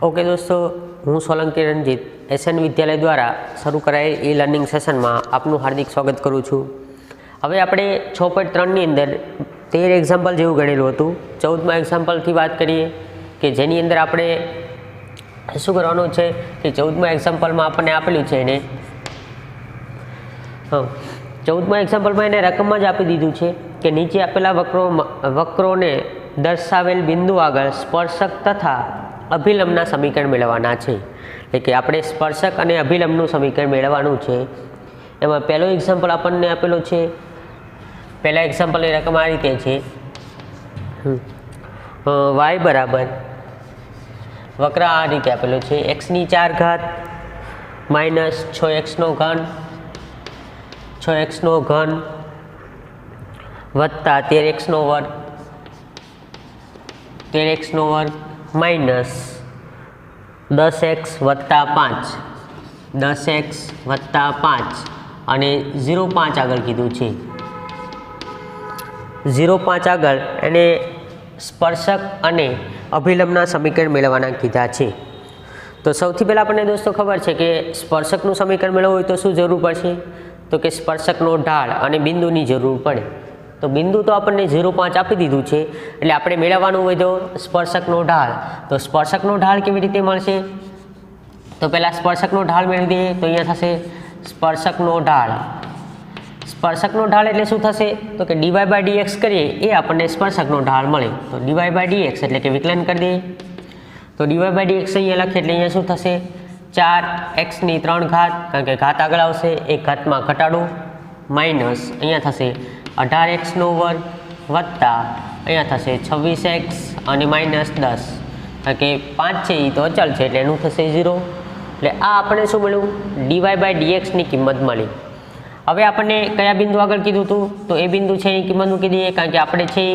Okay दोस्तों, हूँ Solanki Ranjit SN विद्यालय द्वारा शुरू कराये ई लर्निंग सेशन में आपनु हार्दिक स्वागत करूँ छूँ। हवे आपणे 6.3 अंदर 13 एक्जाम्पल जेवुं गणेलुं हतुं। 14मा एक्जाम्पल थी बात करिए कि जेनी अंदर आपणे शुं करवानुं छे कि 14मा एक्जाम्पल में आपणे आपेलुं छे एने 14मा एक्जाम्पल में एने रकम ज आपी दीधुं छे कि नीचे आपेला वक्रोने दर्शावेल बिंदु आगळ स्पर्शक तथा अभिलंबना समीकरण मेळववाना छे। એટલે કે આપણે સ્પર્શક અને અભિલંબનું સમીકરણ મેળવવાનું છે। એમાં પહેલો એક્ઝામ્પલ આપણને આપેલો છે। પહેલા એક્ઝામ્પલની રકમ આ રીતે છે, y બરાબર વક્ર આ રીતે આપેલો છે, x ની 4 ઘાત માઇનસ 6x નો ઘન 6x નો ઘન વત્તા 13x નો વર્ગ 13x નો વર્ગ माइनस 10x वत्ता 5 10x वत्ता 5 अने 0.5 आगळ कीधुं छे। 0.5 आगळ एने स्पर्शक अने अभिलंबना समीकरण मेळववाना कीधा छे। तो सौथी पहेला आपणे दोस्तों खबर छे कि स्पर्शकनुं समीकरण मेळववुं होय तो शुं जरूर पड़शे, तो कि स्पर्शकनो ढाळ अने बिंदुनी जरूर पड़े। तो बिंदु तो आपने 0.5 आपी दीधुं छे एटले आपणे मेळववानुं होय तो स्पर्शकनो ढाळ। तो स्पर्शकनो ढाळ केवी रीते मळशे, तो पहेला स्पर्शकनो ढाळ मेळवी दीए। तो अहींया थशे स्पर्शकनो ढाळ। स्पर्शकनो ढाळ एटले शुं थशे, तो कि dy/dx करीए ए आपणे स्पर्शकनो ढाळ मळे। तो dy/dx एटले कि विकलन करी दीए। तो dy/dx अहींया लखीए एटले अहींया शुं थशे 4x ની 3 घात, कारण के घात आगळ आवशे, एक घातमां घटाडो माइनस अहींया थशे 18x નો વર્ગ વત્તા અહીંયા થશે 26x અને માઇનસ 10, કારણ કે 5 છે એ તો અચળ છે એટલે એનું થશે 0। એટલે આ આપણે શું મળ્યું, dy/dx ની કિંમત મળી। હવે આપણને કયા બિંદુ આગળ કીધું હતું, તો એ બિંદુ છે એની કિંમત મૂકી દઈએ, કારણ કે આપણે છે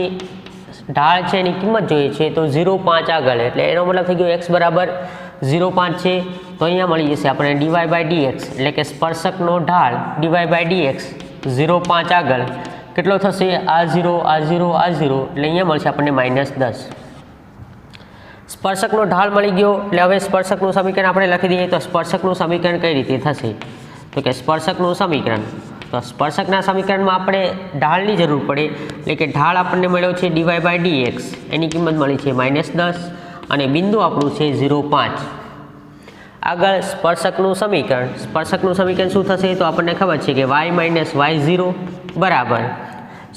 ઢાળ છે એની કિંમત જોઈએ છે તો 0.5 આગળ, એટલે એનો મતલબ થઈ ગયો x બરાબર 0.5 છે। તો અહીંયા મળી જશે આપણે dy/dx એટલે કે સ્પર્શકનો ઢાળ dy/dx 0.5 આગળ કેટલો થશે, આ 0 આ 0 આ 0 એટલે અહીંયા મળશે આપણને -10। સ્પર્શકનો ઢાળ મળી ગયો એટલે હવે સ્પર્શકનું સમીકરણ આપણે લખી દઈએ। તો સ્પર્શકનું સમીકરણ કઈ રીતે થશે, તો કે સ્પર્શકનું સમીકરણ, તો સ્પર્શકના સમીકરણમાં આપણે ઢાળની જરૂર પડે, એટલે કે ઢાળ આપણને મળ્યો છે dy/dx, એની કિંમત મળી છે -10 અને બિંદુ આપણું છે 0.5। આગળ સ્પર્શકનું સમીકરણ શું થશે, તો આપણને ખબર છે કે y - y0 બરાબર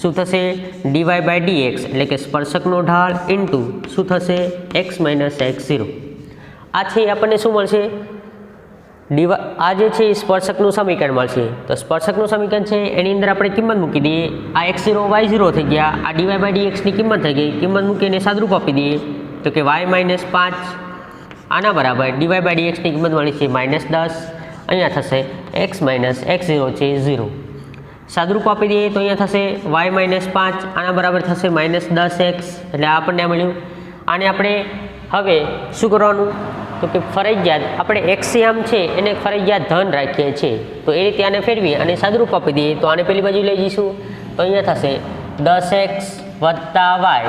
શું થશે dy/dx એટલે કે સ્પર્શકનો ઢાળ ઇન્ટુ શું થશે x - x0। આ છે આપણને શું મળશે, આ જે છે એ સ્પર્શકનું સમીકરણ મળશે। તો સ્પર્શકનું સમીકરણ છે એની અંદર આપણે કિંમત મૂકી દઈએ। આ x0 y0 થઈ ગયા, આ dy/dx ની કિંમત થઈ ગઈ, કિંમત મૂકીને સાદરૂપ આપી દઈએ તો કે y - 5 આના બરાબર dy/dx ની કિંમત મળી છે -10, અહીંયા થશે x - x0 છે 0। સાદરૂપ આપી દઈએ તો અહીંયા થશે y - 5 આના બરાબર થશે -10x, એટલે આ આપણને મળ્યું। આને આપણે હવે શું કરવાનું, તો કે ફરજિયાત આપણે એક્સિયમ છે એને ફરજિયાત ધન રાખીએ છીએ, તો એ રીતે આને ફેરવી અને સાદરૂપ આપી દઈએ તો આને પેલી બાજુ લઈ જઈશું। તો અહીંયા થશે 10x + y,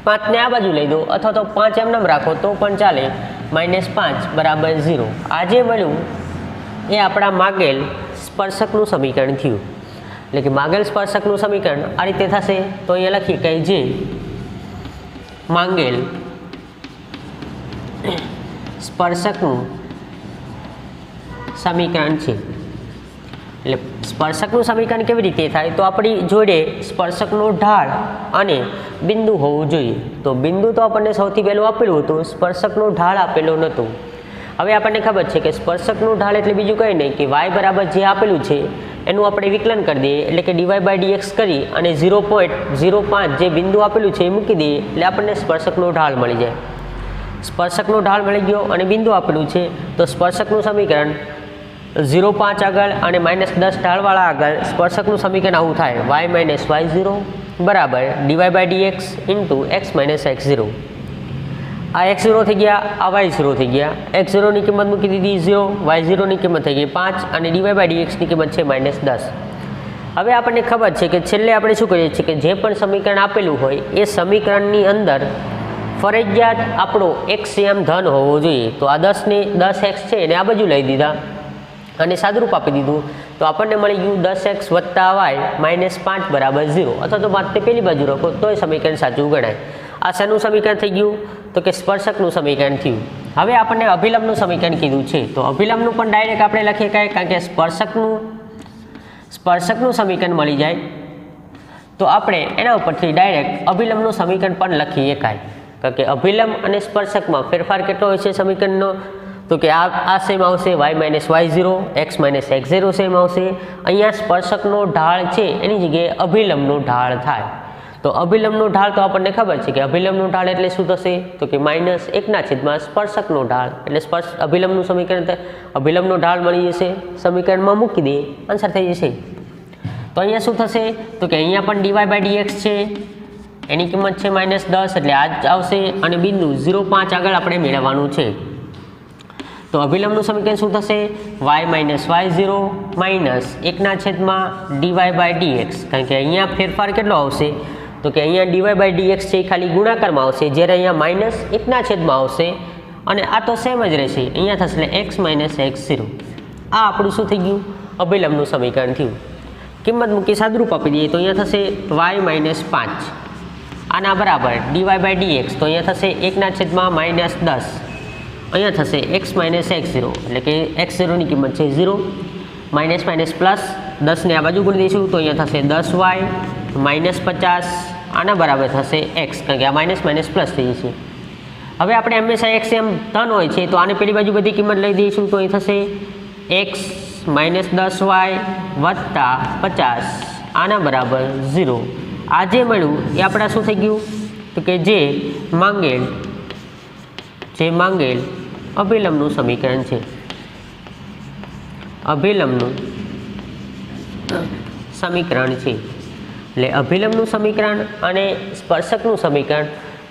5 ને આ બાજુ લઈ દો અથવા તો 5 એમનેમ રાખો તો પણ ચાલે, -5 બરાબર 0। આ જે મળ્યું એ આપણા માગેલ સ્પર્શકનું સમીકરણ થયું। એટલે કે માગેલ સ્પર્શકનું સમીકરણ આ રીતે થશે। તો અહીંયા લખીએ કે જે માંગેલ સ્પર્શકનું સમીકરણ છે, એટલે સ્પર્શકનું સમીકરણ કેવી રીતે થાય, તો આપણી જોડે સ્પર્શકનો ઢાળ અને બિંદુ હોવું જોઈએ। તો બિંદુ તો આપણને સૌથી પહેલું આપેલું હતું, સ્પર્શકનો ઢાળ આપેલો નહોતું। હવે આપણને ખબર છે કે સ્પર્શકનું ઢાળ એટલે બીજું કંઈ નહીં કે y બરાબર જે આપેલું છે એનું આપણે વિકલન કરી દઈએ, એટલે કે dy/dx કરી અને 0.05 જે બિંદુ આપેલું છે એ મૂકી દઈએ એટલે આપણને સ્પર્શકનો ઢાળ મળી જાય। સ્પર્શકનો ઢાળ મળી ગયો અને બિંદુ આપેલું છે, તો સ્પર્શકનું સમીકરણ 0.5 આગળ અને -10 ઢાળવાળા આગળ સ્પર્શકનું સમીકરણ આવું થાય y - y0 બરાબર dy/dx ઇન્ટુ x - x0। આ x0 થઈ ગયા, આ y0 થઈ ગયા, x0 ની કિંમત મૂકી દીધી 0, y0 ની કિંમત થઈ ગઈ 5 અને dy/dx ની કિંમત છે -10। હવે આપણને ખબર છે કે છેલ્લે આપણે શું કરીએ છીએ કે જે પણ સમીકરણ આપેલું હોય એ સમીકરણની અંદર ફરજિયાત આપણો એક્સ એમ ધન હોવો જોઈએ. તો આ 10x છે એને આ બાજુ લઈ દીધા અને સાદુરૂપ આપી દીધું તો આપણને મળી ગયું 10x + y - 5 = 0 અથવા તો માત્ર પેલી બાજુ રાખો તોય સમીકરણ સાચું ગણાય. આ શેનું સમીકરણ થઈ ગયું? તો કે સ્પર્શકનું સમીકરણ થયું. હવે આપણને અભિલંબનું સમીકરણ કીધું છે તો અભિલંબનું પણ ડાયરેક્ટ આપણે લખી શકાય કારણ કે સ્પર્શકનું સમીકરણ મળી જાય તો આપણે એના ઉપરથી ડાયરેક્ટ અભિલંબનું સમીકરણ પણ લખી શકાય. કારણ કે અભિલંબ અને સ્પર્શકમાં ફેરફાર કેટલો હોય છે સમીકરણનો? તો કે આ સેમ આવશે y - y0 x - x0 same આવશે. અહીંયા સ્પર્શકનો ઢાળ છે એની જગ્યાએ અભિલંબનો ઢાળ થાય. તો અભિલંબનો ઢાળ તો આપણને ખબર છે કે અભિલંબનો ઢાળ એટલે શું થશે? તો કે -1// સ્પર્શકનો ઢાળ એટલે અભિલંબનું સમીકરણ અભિલંબનો ઢાળ મળી જશે. સમીકરણમાં મૂકી દઈએ આન્સર થઈ જશે. તો અહીંયા શું થશે? તો કે અહીંયા પણ dy/dx છે એની કિંમત છે -10 એટલે આ જ આવશે અને બિંદુ 0.5 આગળ આપણે મેળવવાનું છે. તો અભિલંબનું સમીકરણ શું થશે? y - y0 -1// dy/dx કારણ કે અહીંયા ફેરફાર કેટલો આવશે? તો કે અહીંયા dy/dx છે એ ખાલી ગુણાકારમાં આવશે જ્યારે અહીંયા -1// આવશે અને આ તો સેમ જ રહેશે. અહીંયા થશે x - x0. આ આપણું શું થઈ ગયું? અભિલંબનું સમીકરણ થયું. કિંમત મૂકી સાદુરૂપ આપી દઈએ તો અહીંયા થશે y - 5 આના બરાબર dy/dx તો અહીંયા થશે 1/10 અહીંયા થશે x - x0 એટલે કે x0ની કિંમત છે 0 માઇનસ પ્લસ 10ને આ બાજુ ગુણી દઈશું તો અહીંયા થશે 10y -50 આના બરાબર થશે x કારણ કે આ માઇનસ પ્લસ થઈ જશે. હવે આપણે હંમેશા x એમ ધન હોય છે તો આને પેલી બાજુ બધી કિંમત લઈ દઈશું તો અહીં થશે x - 10y + 50 આના બરાબર 0. આ જે મળ્યું એ આપણા શું થઈ ગયું? તો કે જે માંગેલ અભિલંબનું સમીકરણ છે. અભિલંબનું સમીકરણ છે એટલે અભિલંબનું સમીકરણ અને સ્પર્શકનું સમીકરણ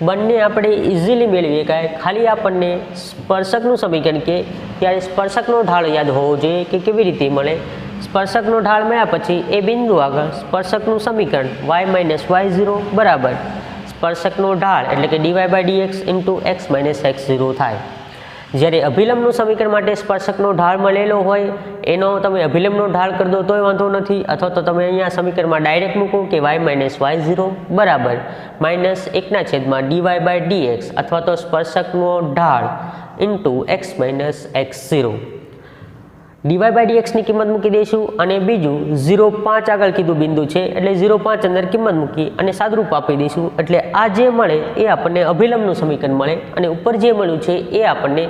બંને આપણે ઇઝીલી મેળવી શકાય. ખાલી આપણને સ્પર્શકનું સમીકરણ કે ત્યારે સ્પર્શકનો ઢાળ યાદ હોવો જોઈએ કે કેવી રીતે મળે. સ્પર્શકનો ઢાળ મળ્યા પછી એ બિંદુ આગળ સ્પર્શકનું સમીકરણ y - y0 બરાબર સ્પર્શકનો ઢાળ એટલે કે dy/dx × x - x0 થાય. જ્યારે અભિલંબનું સમીકરણ માટે સ્પર્શકનો ઢાળ મળેલો હોય એનો તમે અભિલંબનો ઢાળ કરી દો તોય વાંધો નથી અથવા તો તમે અહીંયા સમીકરણમાં ડાયરેક્ટ મૂકો કે y - y0 બરાબર -1// dy/dx અથવા તો સ્પર્શકનો ઢાળ × x - x0. dy/dx ની કિંમત મૂકી દઈશું અને બીજું 0.5 આગળ કીધું બિંદુ છે એટલે 0.5 અંદર કિંમત મૂકી અને સાદુરૂપ આપી દઈશું એટલે આ જે મળે એ આપણને અભિલંબનું સમીકરણ મળે અને ઉપર જે મળ્યું છે એ આપણને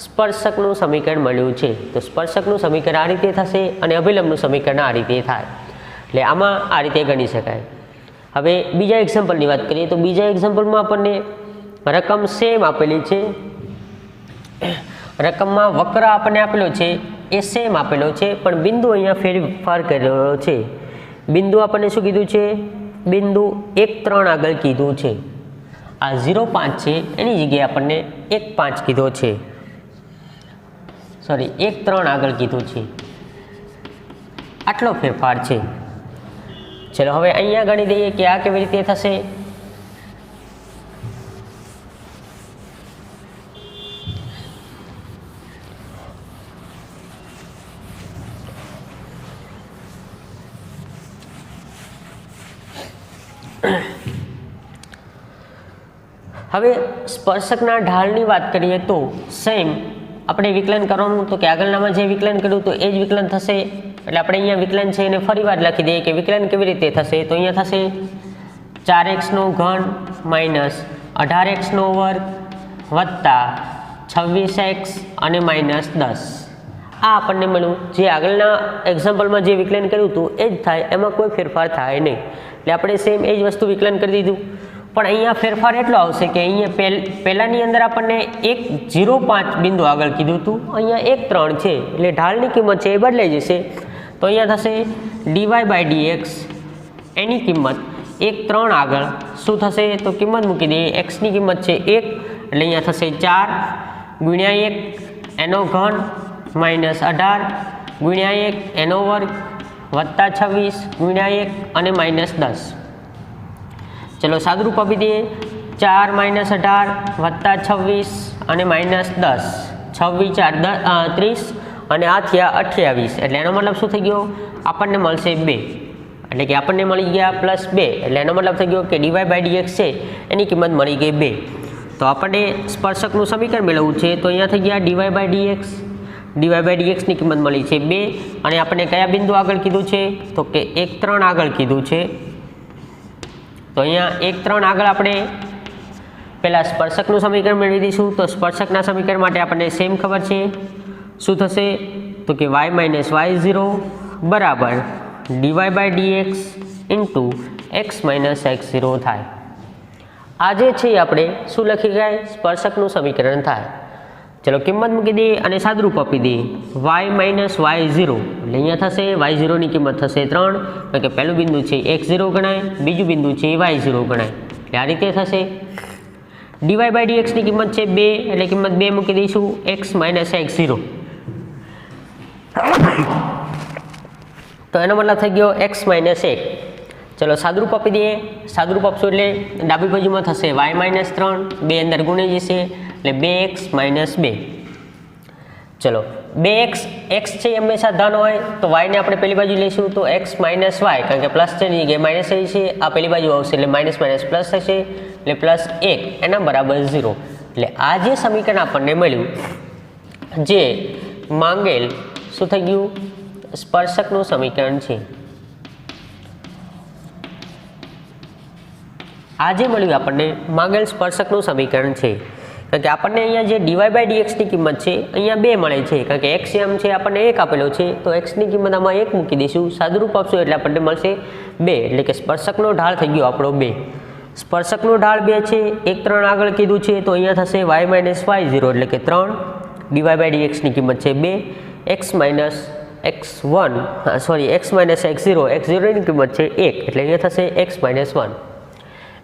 સ્પર્શકનું સમીકરણ મળ્યું છે. તો સ્પર્શકનું સમીકરણ આ રીતે થશે અને અભિલંબનું સમીકરણ આ રીતે થાય એટલે આમાં આ રીતે ગણી શકાય. હવે બીજા એક્ઝામ્પલની વાત કરીએ તો બીજા એક્ઝામ્પલમાં આપણને રકમ સેમ આપેલી છે. રકમમાં વક્ર આપણને આપેલો છે એ સેમ આપેલો છે પણ બિંદુ અહીંયા ફેરફાર કરેલો છે. બિંદુ આપણને શું કીધું છે? બિંદુ 1.3 આગળ કીધું છે. આ 0.5 છે એની જગ્યાએ આપણને 1.5 કીધો છે. 1.3 આગળ કીધું છે. આટલો ફેરફાર છે. ચલો હવે અહીંયા ગણી દઈએ કે આ કેવી રીતે થશે. હવે સ્પર્શકના ઢાળની વાત કરીએ તો સેમ આપણે વિકલન કરવાનું તો કે આગળનામાં જે વિકલન કર્યું તો એ જ વિકલન થશે એટલે આપણે અહીંયા વિકલન છે એને ફરી વાર લખી દઈએ કે વિકલન કેવી રીતે થશે. તો અહીંયા થશે 4x³ - 18x² + 26x અને -10. આ આપણને મળ્યું. જે આગળના એક્ઝામ્પલમાં જે વિકલન કર્યું હતું એ જ થાય એમાં કોઈ ફેરફાર થાય નહીં એટલે આપણે સેમ એ જ વસ્તુ વિકલન કરી દીધું. પણ અહીંયા ફેરફાર એટલો આવશે કે અહીંયા પહેલાંની અંદર આપણને 1.05 બિંદુ આગળ કીધું હતું અહીંયા 1.3 છે એટલે ઢાળની કિંમત છે એ બદલાઈ જશે. તો અહીંયા થશે dy/dx એની કિંમત 1.3 આગળ શું થશે તો કિંમત મૂકી દઈએ. એક્સની કિંમત છે 1 એટલે અહીંયા થશે 4 × 1 એનો ઘન -18 × 1 એનો વર્ગ +26 × 1 અને -10. ચલો સાદુરૂપ આપી દઈએ 4 - 18 વત્તા 26 અને -10, 26 4 30 અને આ થયા 28, એટલે એનો મતલબ શું થઈ ગયો? આપણને મળશે 2, એટલે કે આપણને મળી ગયા +2, એટલે એનો મતલબ થઈ ગયો કે dy/dx છે એની કિંમત મળી ગઈ 2. તો આપણને સ્પર્શકનું સમીકરણ મેળવવું છે, તો અહીંયા થઈ ગયા dy/dx ની કિંમત મળી છે 2, અને આપણે કયા બિંદુ આગળ કીધું છે? તો કે 1 3 આગળ કીધું છે. તો અહીંયા 1 3 આગળ આપણે પહેલાં સ્પર્શકનું સમીકરણ મેળવી દઈશું. તો સ્પર્શકના સમીકરણ માટે આપણને સેમ ખબર છે, શું થશે? તો કે y - y0 બરાબર dy/dx ઇન્ટુ x - x0 થાય. આ જે છે આપણે શું લખી ગયા? સ્પર્શકનું સમીકરણ થાય. ચલો કિંમત મૂકી દઈએ અને સાદુરૂપ આપી દઈએ. y - y0 એટલે અહીંયા થશે y0 ની કિંમત થશે 3, કારણ કે પહેલું બિંદુ છે x0 ગણાય, બીજું બિંદુ છે y0 ગણાય, એટલે આ રીતે થશે. dy/dx ની કિંમત છે 2, એટલે કિંમત 2 મૂકી દઈશું x - x0. તો એનો મતલબ થઈ ગયો x - 1. ચલો સાદુરૂપ આપી દઈએ. સાદુરૂપ આપશું એટલે ડાબી બાજુમાં થશે y - 3, 2 અંદર ગુણી જશે એટલે 2x - 2. ચલો 2x, x છે હંમેશા ધન હોય તો y ને આપણે પેલી બાજુ લઈશું તો x - y, કારણ કે પ્લસ છે ની જગ્યાએ માઇનસ થઈ છે, આ પેલી બાજુ આવશે એટલે માઇનસ પ્લસ થશે એટલે +1 એના બરાબર 0. એટલે આ જે સમીકરણ આપણને મળ્યું, જે માંગેલ શું થઈ ગયું? સ્પર્શકનું સમીકરણ છે. આ જે મળ્યું આપણને માંગેલ સ્પર્શકનું સમીકરણ છે, કારણ કે આપણને અહીંયા જે dy/dx ની કિંમત છે અહીંયા 2 મળે છે, કારણ કે x એમ છે આપણને 1 આપેલો છે, તો x ની કિંમત આમાં 1 મૂકી દઈશું, સાદુરૂપ આપશું એટલે આપણને મળશે 2, એટલે કે સ્પર્શકનો ઢાળ થઈ ગયો આપણો 2. સ્પર્શકનો ઢાળ 2 છે, 1 3 આગળ કીધું છે, તો અહીંયા થશે y - y0 એટલે કે 3, dy/dx ની કિંમત છે 2, x - x0 ની કિંમત છે 1, એટલે અહીંયા થશે x - 1.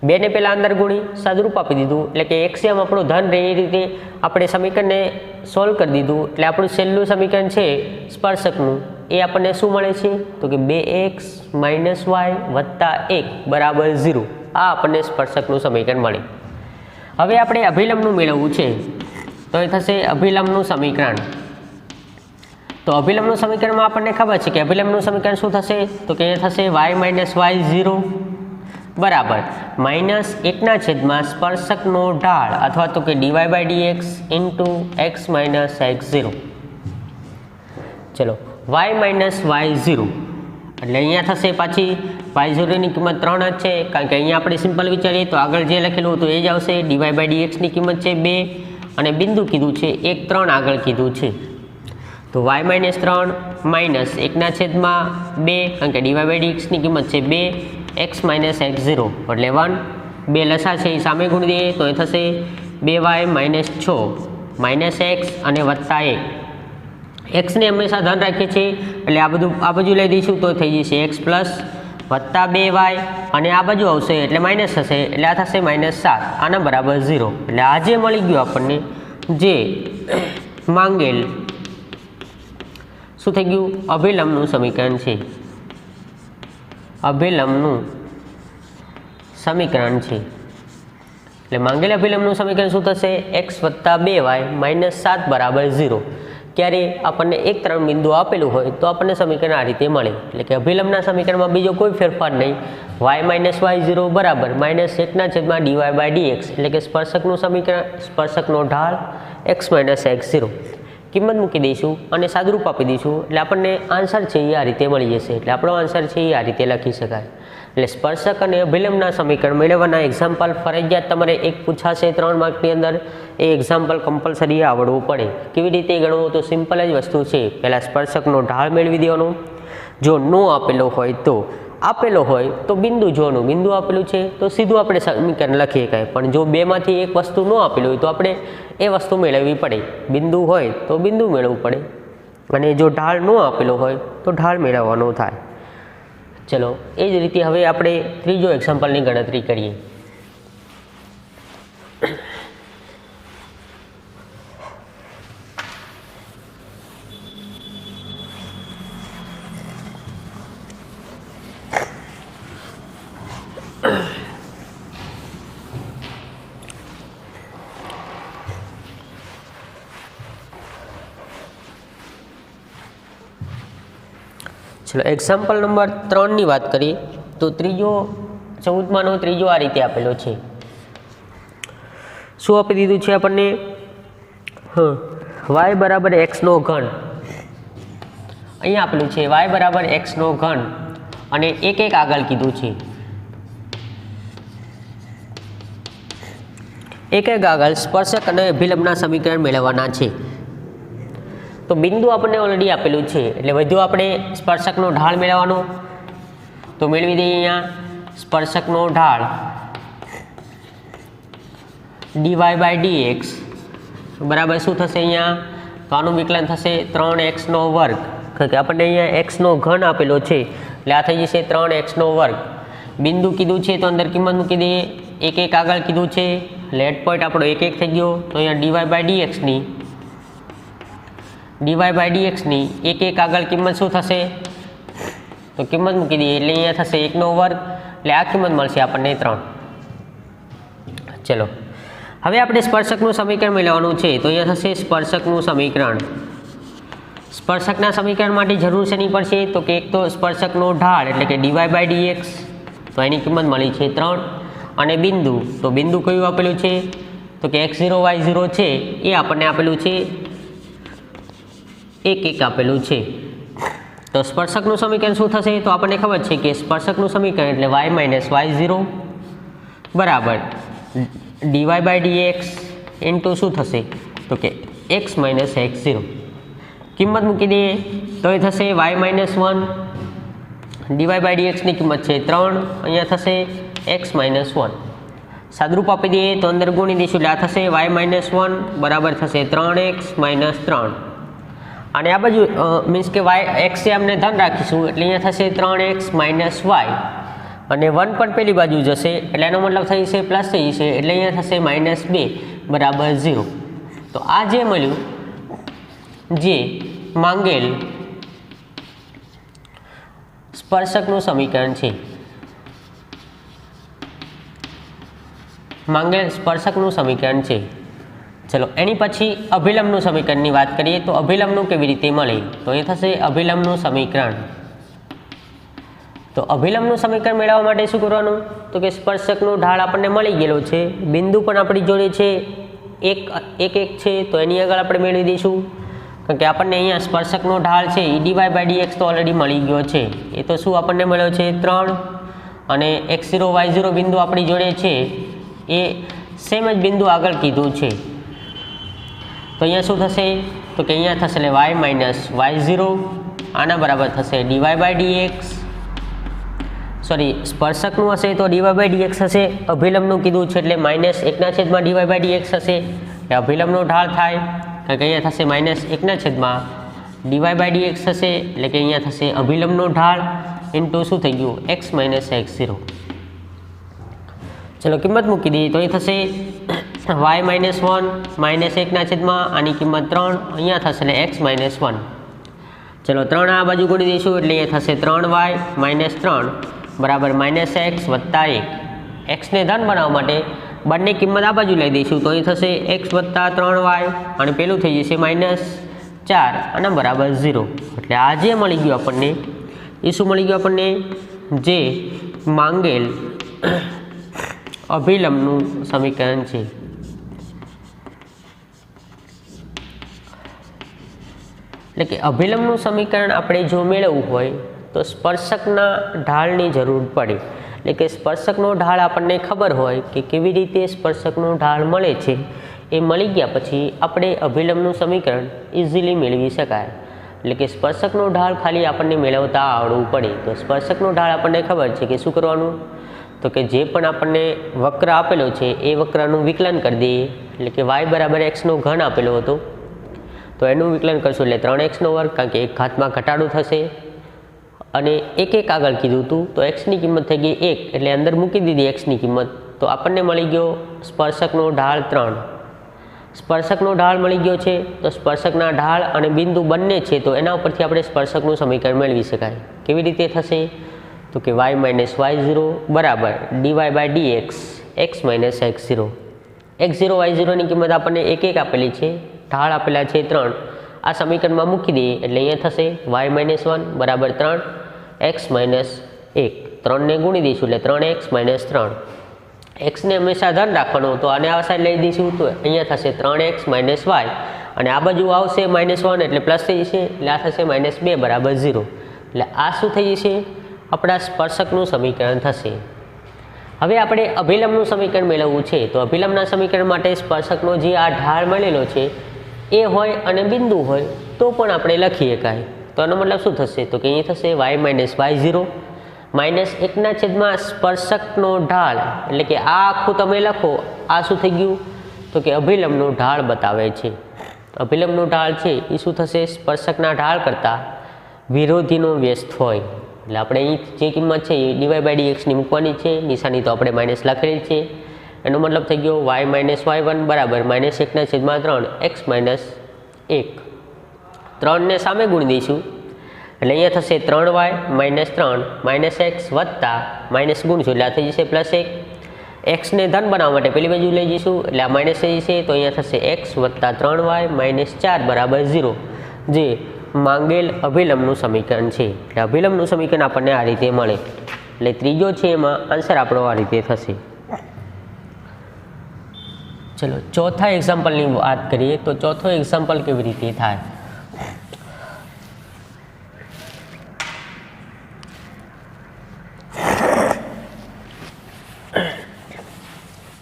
2 ને પહેલાં અંદર ગુણી સાદુરૂપ આપી દીધું, એટલે કે એક્સિયમ આપણું ધન રહે એ રીતે આપણે સમીકરણને સોલ્વ કરી દીધું, એટલે આપણું છેલ્લું સમીકરણ છે સ્પર્શકનું એ આપણને શું મળે છે? તો કે 2x - y વત્તા 1 બરાબર 0. આ આપણને સ્પર્શકનું સમીકરણ મળે. હવે આપણે અભિલંબનું મેળવવું છે, તો એ થશે અભિલંબનું સમીકરણ. તો અભિલંબનું સમીકરણમાં આપણને ખબર છે કે અભિલંબનું સમીકરણ શું થશે? તો કે એ થશે y - y0 બરાબર -1 સ્પર્શકનો ઢાળ અથવા તો કે dy/dx ઇન્ટુ x - x0. ચલો y - y0 એટલે અહીંયા થશે પાછી y0 ની કિંમત 3 જ છે, કારણ કે અહીંયા આપણે સિમ્પલ વિચારીએ તો આગળ જે લખેલું હતું એ જ આવશે. dy/dx ની કિંમત છે 2 અને બિંદુ કીધું છે 1 3 આગળ કીધું છે, તો y - 3 -1/2, કારણ કે dy/dx ની કિંમત છે 2, x - x0 એટલે 1, 2 લસા છે એ સામે ગુણી દઈએ તો એ થશે 2y - 6 -x અને વત્તા 1. x ને હંમેશા ધન રાખીએ છીએ એટલે આ બાજુ લઈ દઈશું તો થઈ જશે x પ્લસ વત્તા 2y અને આ બાજુ આવશે એટલે માઇનસ થશે, એટલે આ થશે -7, આના બરાબર 0. એટલે આ જે મળી ગયું આપણને જે માંગેલ શું થઈ ગયું? અભિલંબનું સમીકરણ છે. અભિલંબનું સમીકરણ છે એટલે માંગેલ અભિલંબનું સમીકરણ શું થશે? x વત્તા 2y -7 બરાબર 0. ક્યારે આપણને 1 3 બિંદુ આપેલું હોય તો આપણને સમીકરણ આ રીતે મળે, એટલે કે અભિલંબના સમીકરણમાં બીજો કોઈ ફેરફાર નહીં. y - y0 બરાબર -1 dy/dx એટલે કે સ્પર્શકનું સમીકરણ, સ્પર્શકનો ઢાળ x - x0. કિંમત મૂકી દઈશું અને સાદુરૂપ આપી દઈશું એટલે આપણને આન્સર છે એ આ રીતે મળી જશે. એટલે આપણો આન્સર છે એ આ રીતે લખી શકાય. એટલે સ્પર્શક અને અભિલંબના સમીકરણ મેળવવાના એક્ઝામ્પલ ફરજિયાત તમારે એક પૂછાશે 3 માર્કની અંદર, એ એક્ઝામ્પલ કમ્પલસરી આવડવું પડે. કેવી રીતે ગણવું? તો સિમ્પલ જ વસ્તુ છે. પહેલાં સ્પર્શકનો ઢાળ મેળવી દેવાનો, જો નો આપેલો હોય તો, આપેલો હોય તો બિંદુ જોવાનું, બિંદુ આપેલું છે તો સીધું આપણે સમીકરણ લખી શકાય, પણ જો બેમાંથી એક વસ્તુ ન આપેલું હોય તો આપણે એ વસ્તુ મેળવવી પડે. બિંદુ હોય તો બિંદુ મેળવવું પડે અને જો ઢાળ ન આપેલો હોય તો ઢાળ મેળવવાનો થાય. ચલો એ જ રીતે હવે આપણે ત્રીજો એક્ઝામ્પલની ગણતરી કરીએ. ચલો એક્ઝામ્પલ નંબર 3ની વાત કરીએ તો ત્રીજો 14માનો ત્રીજો આ રીતે આપેલો છે. શું આપી દીધું છે આપણને? y બરાબર x નો ઘન. અહીંયા આપેલું છે y બરાબર x નો ઘન અને એક આગળ કીધું છે. એક આગળ સ્પર્શક અને અભિલંબના સમીકરણ મેળવવાના છે. તો બિંદુ આપણને ઓલરેડી આપેલું છે એટલે વધુ આપણે સ્પર્શકનો ઢાળ મેળવવાનો. તો મેળવી દઈએ અહીંયા સ્પર્શકનો ઢાળ dy બાય dx બરાબર શું થશે અહીંયા? તો આનું વિકલન થશે 3x નો વર્ગ. કારણ કે આપણને અહીંયા x નો ઘન આપેલો છે એટલે આ થઈ જશે 3x નો વર્ગ. બિંદુ કીધું છે તો અંદર કિંમત મૂકી દઈએ. એક આગળ કીધું છે એટલે હેડ પોઈન્ટ આપણો એક થઈ ગયો. તો અહીંયા dy બાય dx ની એક આગળ કિંમત શું થશે? તો કિંમત મૂકી દઈએ એટલે અહીંયા થશે 1 નો વર્ગ એટલે આ કિંમત મળશે આપણને 3. ચલો હવે આપણે સ્પર્શકનું સમીકરણ મેળવવાનું છે. તો અહીંયા થશે સ્પર્શકનું સમીકરણ. સ્પર્શકના સમીકરણ માટે જરૂર શેની પડશે? તો કે એક તો સ્પર્શકનો ઢાળ એટલે કે dy બાય dx તો એની કિંમત મળી છે 3 અને બિંદુ તો બિંદુ કયું આપેલું છે? તો કે x0 y0 છે એ આપણને આપેલું છે 1 આપેલું છે. તો સ્પર્શકનું સમીકરણ શું થશે? તો આપણને ખબર છે કે સ્પર્શકનું સમીકરણ એટલે y માઇનસ y0 બરાબર dy બાય dx ઇન્ટુ શું થશે? તો કે x માઇનસ x0. કિંમત મૂકી દઈએ તો એ થશે y માઇનસ 1 dy બાય dxની કિંમત છે 3 અહીંયા થશે x માઇનસ 1. સાદરૂપ આપી દઈએ તો અંદર ગુણી દઈશું એટલે આ થશે y માઇનસ 1 બરાબર થશે 3x માઇનસ 3 અને આ બાજુ મીન્સ કે x છે અમને ધન રાખીશું એટલે અહીંયા થશે 3x માઇનસ y અને 1 પણ પેલી બાજુ જશે એટલે એનો મતલબ થઈ જશે પ્લસ થઈ જશે એટલે અહીંયા થશે માઇનસ 2 બરાબર 0. તો આ જે મળ્યું જે માંગેલ સ્પર્શકનું સમીકરણ છે. માંગેલ સ્પર્શકનું સમીકરણ છે. ચલો એની પછી અભિલંબનું સમીકરણની વાત કરીએ તો અભિલંબનું કેવી રીતે મળે? તો એ થશે અભિલંબનું સમીકરણ. તો અભિલંબનું સમીકરણ મેળવવા માટે શું કરવાનું? તો કે સ્પર્શકનો ઢાળ આપણને મળી ગયેલો છે. બિંદુ પણ આપણી જોડે છે એક છે તો એની આગળ આપણે મેળવી દઈશું. કારણ કે આપણને અહીંયા સ્પર્શકનો ઢાળ છે dy બાય dx તો ઓલરેડી મળી ગયો છે. એ તો શું આપણને મળ્યો છે 3 અને x0 y0 બિંદુ આપણી જોડે છે એ સેમ જ બિંદુ આગળ કીધું છે. તો અહીંયા શું થશે? તો કે અહીંયા થશે એટલે y માઇનસ y0 આના બરાબર થશે dy બાય dx સોરી સ્પર્શકનું હશે તો dy બાય dx હશે. અભિલંબનું કીધું છે એટલે માઇનસ 1/dy બાય dx હશે એટલે અભિલંબનો ઢાળ થાય. કારણ કે અહીંયા થશે માઇનસ 1/dy બાય dx થશે એટલે કે અહીંયા થશે અભિલંબનો ઢાળ ઇન્ટુ શું થઈ ગયું x માઇનસ x0. ચલો કિંમત મૂકી દઈએ તો એ થશે y માઇનસ 1 માઇનસ 1/, આની કિંમત 3 અહીંયા થશે એટલે x માઇનસ 1. ચલો 3 આ બાજુ ગુણી દઈશું એટલે અહીંયા થશે 3y માઇનસ 3 બરાબર માઇનસ x વત્તા 1. એક્સને ધન બનાવવા માટે બંને કિંમત આ બાજુ લઈ દઈશું તો અહીં થશે x વત્તા 3y અને પેલું થઈ જશે માઇનસ 4 અને બરાબર 0. એટલે આ જે મળી ગયું આપણને એ શું મળી ગયું આપણને? જે માંગેલ અભિલંબનું સમીકરણ છે. એટલે કે અભિલંબનું સમીકરણ આપણે જો મેળવવું હોય તો સ્પર્શકના ઢાળની જરૂર પડે. એટલે કે સ્પર્શકનો ઢાળ આપણને ખબર હોય કે કેવી રીતે સ્પર્શકનો ઢાળ મળે છે. એ મળી ગયા પછી આપણે અભિલંબનું સમીકરણ ઇઝીલી મેળવી શકાય. એટલે કે સ્પર્શકનો ઢાળ ખાલી આપણને મેળવતા આવડવું પડે. તો સ્પર્શકનો ઢાળ આપણને ખબર છે કે શું કરવાનું? તો કે જે પણ આપણને વક્ર આપેલો છે એ વક્રનું વિકલન કરી દઈએ. એટલે કે y બરાબર x નો ઘન આપેલો હતો તો એનું વિકલન કરશું એટલે 3x નો વર્ગ કારણ કે એક ઘાતમાં ઘટાડો થશે અને એક આગળ કીધું હતું તો xની કિંમત થઈ ગઈ 1 એટલે અંદર મૂકી દીધી xની કિંમત તો આપણને મળી ગયો સ્પર્શકનો ઢાળ 3. સ્પર્શકનો ઢાળ મળી ગયો છે તો સ્પર્શકના ઢાળ અને બિંદુ બંને છે તો એના ઉપરથી આપણે સ્પર્શકનું સમીકરણ મેળવી શકાય. કેવી રીતે થશે? તો કે y માઇનસ y0 બરાબર dy by dx x minus x0. x0 y0ની કિંમત આપણને 1 આપેલી છે, ઢાળ આપેલા છે 3. આ સમીકરણમાં મૂકી દઈએ એટલે અહીંયા થશે y માઇનસ 1 બરાબર 3 x માઇનસ 1 3ને ગુણી દઈશું એટલે 3x માઇનસ 3 xને હંમેશા ધન રાખવાનું તો આને આ સાઈડ લઈ દઈશું તો અહીંયા થશે 3x માઇનસ y અને આ બાજુ આવશે -1 એટલે પ્લસ થઈ જશે એટલે આ થશે -2 બરાબર 0 એટલે આ શું થઈ જશે આપણા સ્પર્શકનું સમીકરણ થશે। હવે આપણે અભિલંબનું સમીકરણ મેળવવું છે તો અભિલંબના સમીકરણ માટે સ્પર્શકનો જે આ ઢાળ મળેલો છે એ હોય અને બિંદુ હોય તો પણ આપણે લખી શકાય। તો આનો મતલબ શું થશે તો કે અહીં થશે y માઇનસ y0 -1/, સ્પર્શકનો ઢાળ એટલે કે આ આખું તમે લખો આ શું થઈ ગયું તો કે અભિલંબનો ઢાળ બતાવે છે। અભિલંબનો ઢાળ છે એ શું થશે સ્પર્શકના ઢાળ કરતાં વિરોધીનો વ્યસ્ત હોય એટલે આપણે અહીં જે કિંમત છે એ dy/dxની મૂકવાની છે, નિશાની તો આપણે માઇનસ લખેલી છે। એનો મતલબ થઈ ગયો y માઇનસ y1 બરાબર -1/3 x માઇનસ 1 3ને સામે ગુણી દઈશું એટલે અહીંયા થશે 3y માઇનસ 3 -x વત્તા માઇનસ ગુણશું એટલે આ થઈ જશે +1 x ને ધન બનાવવા માટે પેલી બાજુ લઈ જઈશું એટલે આ માઇનસ થઈ જશે તો અહીંયા થશે x વત્તા 3y માઇનસ 4 બરાબર 0 જે માંગેલ અભિલંબનું સમીકરણ છે। એટલે અભિલંબનું સમીકરણ આપણને આ રીતે મળે એટલે ત્રીજો છે એમાં આન્સર આપણો આ રીતે થશે। ચલો ચોથા એક્ઝામ્પલની વાત કરીએ તો ચોથો એક્ઝામ્પલ કેવી રીતે થાય।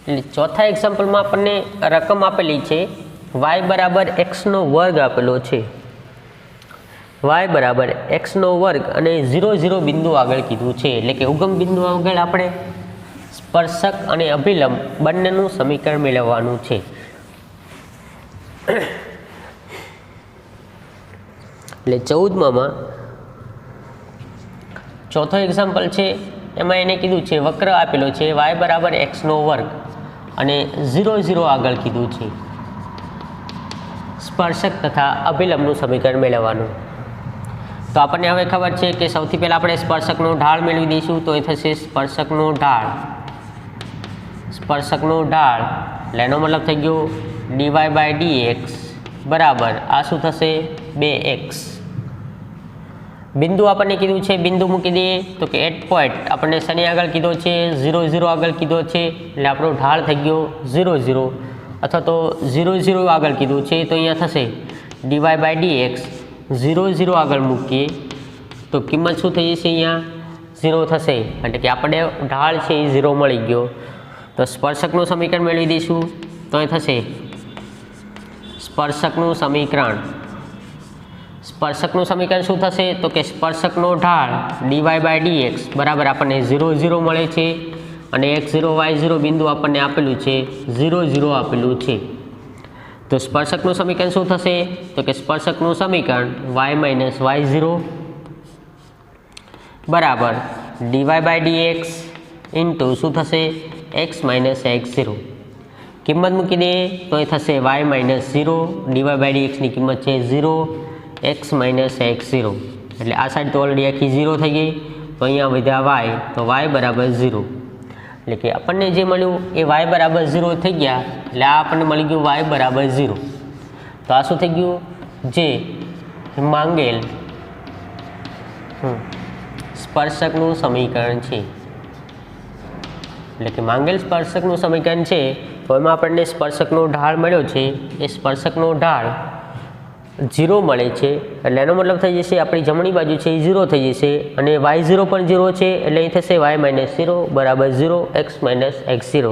એટલે ચોથા એક્ઝામ્પલમાં આપણને રકમ આપેલી છે y બરાબર x નો વર્ગ આપેલો છે, y બરાબર x નો વર્ગ અને 0 0 બિંદુ આગળ કીધું છે એટલે કે ઉગમ બિંદુ આગળ આપણે સ્પર્શક અને અભિલંબ બંનેનું સમીકરણ મેળવવાનું છે। એટલે 14માં ચોથો એક્ઝામ્પલ છે એમાં એને કીધું છે વક્ર આપેલો છે y બરાબર x નો વર્ગ અને 0 0 આગળ કીધું છે સ્પર્શક તથા અભિલંબનું સમીકરણ મેળવવાનું। તો આપણને હવે ખબર છે કે સૌથી પહેલાં આપણે સ્પર્શકનો ઢાળ મેળવી દઈશું તો એ થશે સ્પર્શકનો ઢાળ એટલે એનો મતલબ થઈ ગયો dy/dx બરાબર આ શું થશે 2x। બિંદુ આપણને કીધું છે બિંદુ મૂકી દઈએ તો કે એટ પોઈન્ટ આપણને શની આગળ કીધો છે 0 0 આગળ કીધો છે એટલે આપણો ઢાળ થઈ ગયો 0 0 અથવા તો 0 0 આગળ કીધું છે તો અહીંયા થશે dy/dx 0 0 આગળ મૂકીએ તો કિંમત શું થઈ જશે અહીંયા 0 થશે એટલે કે આપણે ઢાળ છે એ 0 મળી ગયો। તો સ્પર્શકનું સમીકરણ મેળવી દઈશું તો એ થશે સ્પર્શકનું સમીકરણ શું થશે તો કે સ્પર્શકનો ઢાળ dy/dx બરાબર આપણને 0 0 મળે છે અને x0 y0 બિંદુ આપણને આપેલું છે 0 0 આપેલું છે। તો સ્પર્શકનું સમીકરણ શું થશે તો કે સ્પર્શકનું સમીકરણ y માઇનસ y0 બરાબર dy/dx ઇન્ટુ શું થશે x માઇનસ x0 કિંમત મૂકી દઈએ તો એ થશે y માઇનસ 0 dy/dxની કિંમત છે 0 x માઇનસ x0 એટલે આ સાઈડ તો ઓલરેડી આખી 0 થઈ ગઈ તો અહીંયા વધ્યા y તો y બરાબર 0 એટલે કે આપણને જે મળ્યું એ y બરાબર 0 થઈ ગયા એટલે આ આપણને મળી ગયું y બરાબર 0। તો આ શું થઈ ગયું જે માંગેલ સ્પર્શકનું સમીકરણ છે એટલે કે માંગેલ સ્પર્શકનું સમીકરણ છે તો એમાં આપણને સ્પર્શકનો ઢાળ મળ્યો છે એ સ્પર્શકનો ઢાળ 0 મળે છે એટલે એનો મતલબ થઈ જશે આપણી જમણી બાજુ છે એ 0 થઈ જશે અને y0 પણ 0 છે એટલે અહીં થશે y માઇનસ 0 બરાબર 0 x માઇનસ x0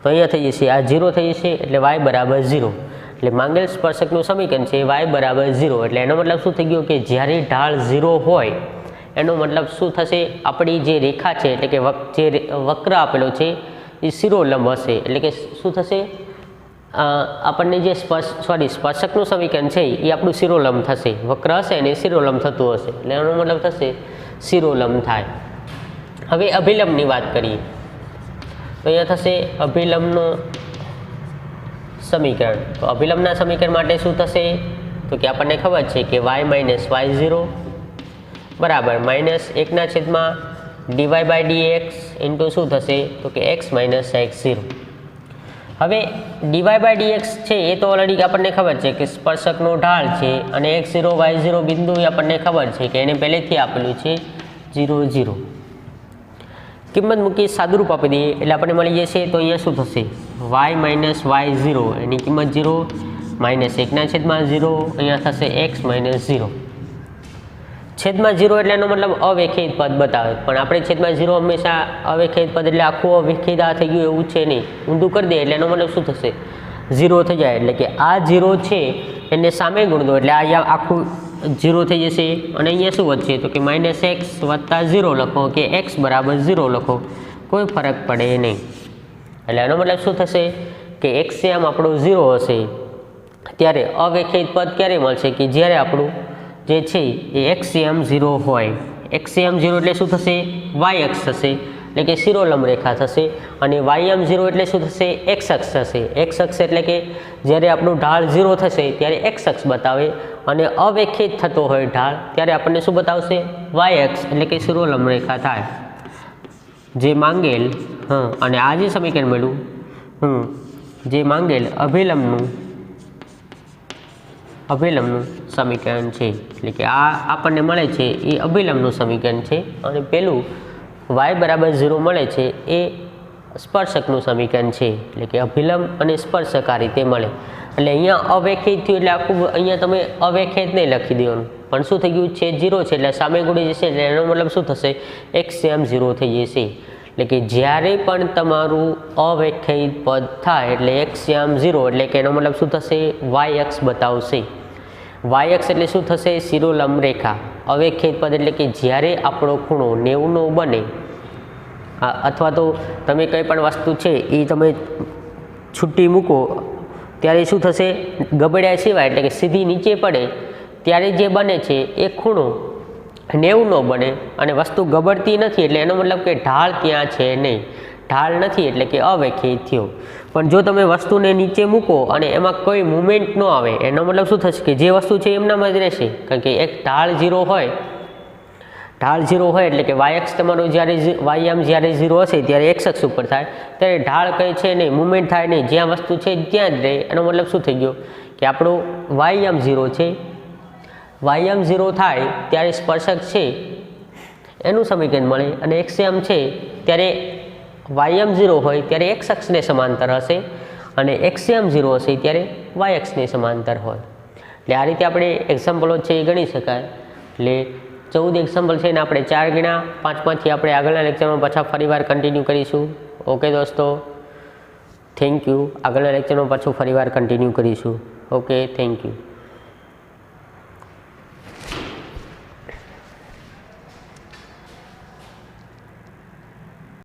તો અહીંયા થઈ જશે આ 0 થઈ જશે એટલે y બરાબર 0 એટલે માંગેલ સ્પર્શકનું સમીકરણ છે y બરાબર 0 એટલે એનો મતલબ શું થઈ ગયો કે જ્યારે ઢાળ 0 હોય એનો મતલબ શું થશે આપણી જે રેખા છે એટલે કે જે વક્ર આપેલો છે એ શિરોલંબ હશે એટલે કે શું થશે આપણને જે સ્પર્શકનું સમીકરણ છે એ આપણું શિરોલંબ થશે વક્ર હશે અને શિરોલંબ થતું હશે એટલે એનો મતલબ થશે શિરોલંબ થાય। હવે અભિલંબની વાત કરીએ તો અહીંયા થશે અભિલંબનું સમીકરણ। તો અભિલંબના સમીકરણ માટે શું થશે તો કે આપણને ખબર છે કે y માઇનસ y0 બરાબર -1/dy/dx ઇન્ટુ શું થશે તો કે x માઇનસ x0 હવે ડીવાય બાય ડીએક્સ છે એ તો ઓલરેડી આપણને ખબર છે કે સ્પર્શકનો ઢાળ છે અને x0 y0 બિંદુ આપણને ખબર છે કે એને પહેલેથી આપેલું છે 0 0. કિંમત મૂકી સાદુરૂપ આપી દઈએ એટલે આપણને મળી જશે. તો અહીંયા શું થશે y માઇનસ y0 એની કિંમત 0 માઇનસ 1/0 અહીંયા થશે x માઇનસ 0. છેદમાં 0 એટલે એનો મતલબ અવ્યાખ્યાયિત પદ બતાવે, પણ આપણે છેદમાં 0 હંમેશા અવ્યાખ્યાયિત પદ એટલે આખું અવ્યાખ્યાયિત આ થઈ ગયું એવું છે નહીં. ઊંધું કરી દે એટલે એનો મતલબ શું થશે 0 થઈ જાય. એટલે કે આ 0 છે એને સામે ગુણ દો એટલે અહીંયા આખું 0 થઈ જશે. અને અહીંયા શું વધશે તો કે માઇનસ એક્સ વત્તા 0 લખો કે x બરાબર 0 લખો, કોઈ ફરક પડે નહીં. એટલે એનો મતલબ શું થશે કે એક્સએમ આપણો 0 હશે ત્યારે અવ્યાખ્યાયિત પદ ક્યારે મળશે કે જ્યારે આપણું જે છે એ એક્સએમ 0 હોય. એક્સએમ 0 એટલે શું થશે વાય અક્ષ થશે એટલે કે શિરોલંબ રેખા થશે. અને વાયએમ 0 એટલે શું થશે એક્સ અક્ષ થશે. એક્સ અક્ષ એટલે કે જ્યારે આપણું ઢાળ 0 થશે ત્યારે એક્સ અક્ષ બતાવે અને અવ્યાખ્યાયિત થતો હોય ઢાળ ત્યારે આપણને શું બતાવશે વાય અક્ષ એટલે કે શિરોલંબ રેખા થાય જે માંગેલ. અને આ જે સમીકરણ મળ્યું જે માંગેલ અભિલંબનું સમીકરણ છે. એટલે કે આ આપણને મળે છે એ અભિલંબનું સમીકરણ છે અને પેલું y બરાબર 0 મળે છે એ સ્પર્શકનું સમીકરણ છે. એટલે કે અભિલંબ અને સ્પર્શક આ રીતે મળે. એટલે અહીંયા અવ્યાખ્યાયિત થયું એટલે આખું અહીંયા તમે અવ્યાખ્યાયિત નહીં લખી દેવાનું, પણ શું થઈ ગયું છે 0 છે એટલે સામે ગુણી જશે એટલે એનો મતલબ શું થશે એક્સએમ 0 થઈ જશે. એટલે કે જ્યારે પણ તમારું અવ્યાખ્યાયિત પદ થાય એટલે એક્સએમ 0 એટલે કે એનો મતલબ શું થશે વાય અક્ષ બતાવશે. વાય અક્ષ એટલે શું થશે શિરોલંબ રેખા. અવ્યાખ્યાયિત પદ એટલે કે જ્યારે આપણો ખૂણો 90નો બને અથવા તો તમે કંઈ પણ વસ્તુ છે એ તમે છૂટી મૂકો ત્યારે શું થશે ગબડ્યા સિવાય એટલે કે સીધી નીચે પડે ત્યારે જે બને છે એ ખૂણો 90નો બને અને વસ્તુ ગબડતી નથી એટલે એનો મતલબ કે ઢાળ ત્યાં છે નહીં. ઢાળ નથી એટલે કે અવ્યાખ્યાયિત થયો. પણ જો તમે વસ્તુને નીચે મૂકો અને એમાં કોઈ મુવમેન્ટ ન આવે એનો મતલબ શું થશે કે જે વસ્તુ છે એમનામાં જ રહેશે. કારણ કે એક ઢાળ 0 હોય એટલે કે વાય અક્ષ તમારો જ્યારે વાયમ જ્યારે 0 હશે ત્યારે એક્સ અક્ષ ઉપર થાય ત્યારે ઢાળ કંઈ છે નહીં, મુવમેન્ટ થાય નહીં, જ્યાં વસ્તુ છે ત્યાં જ રહે. એનો મતલબ શું થઈ ગયો કે આપણો વાયમ 0 છે. વાયમ 0 થાય ત્યારે સ્પર્શક છે એનું સમીકરણ મળે અને એક્સએમ છે ત્યારે વાયમ 0 હોય ત્યારે એક્સ અક્ષને સમાંતર હશે અને એક્સએમ 0 હશે ત્યારે વાય અક્ષને સમાંતર હોય. એટલે આ રીતે આપણે એક્ઝામ્પલો છે એ ગણી શકાય. એટલે 14 એક્ઝામ્પલ છે ને આપણે 4 ગણ્યા. 5માંથી આપણે આગળના લેક્ચરમાં પાછા ફરીવાર કન્ટિન્યુ કરીશું. ઓકે દોસ્તો, થેન્ક યુ. આગળના લેક્ચરમાં પાછું ફરીવાર કન્ટિન્યુ કરીશું. Okay, thank you.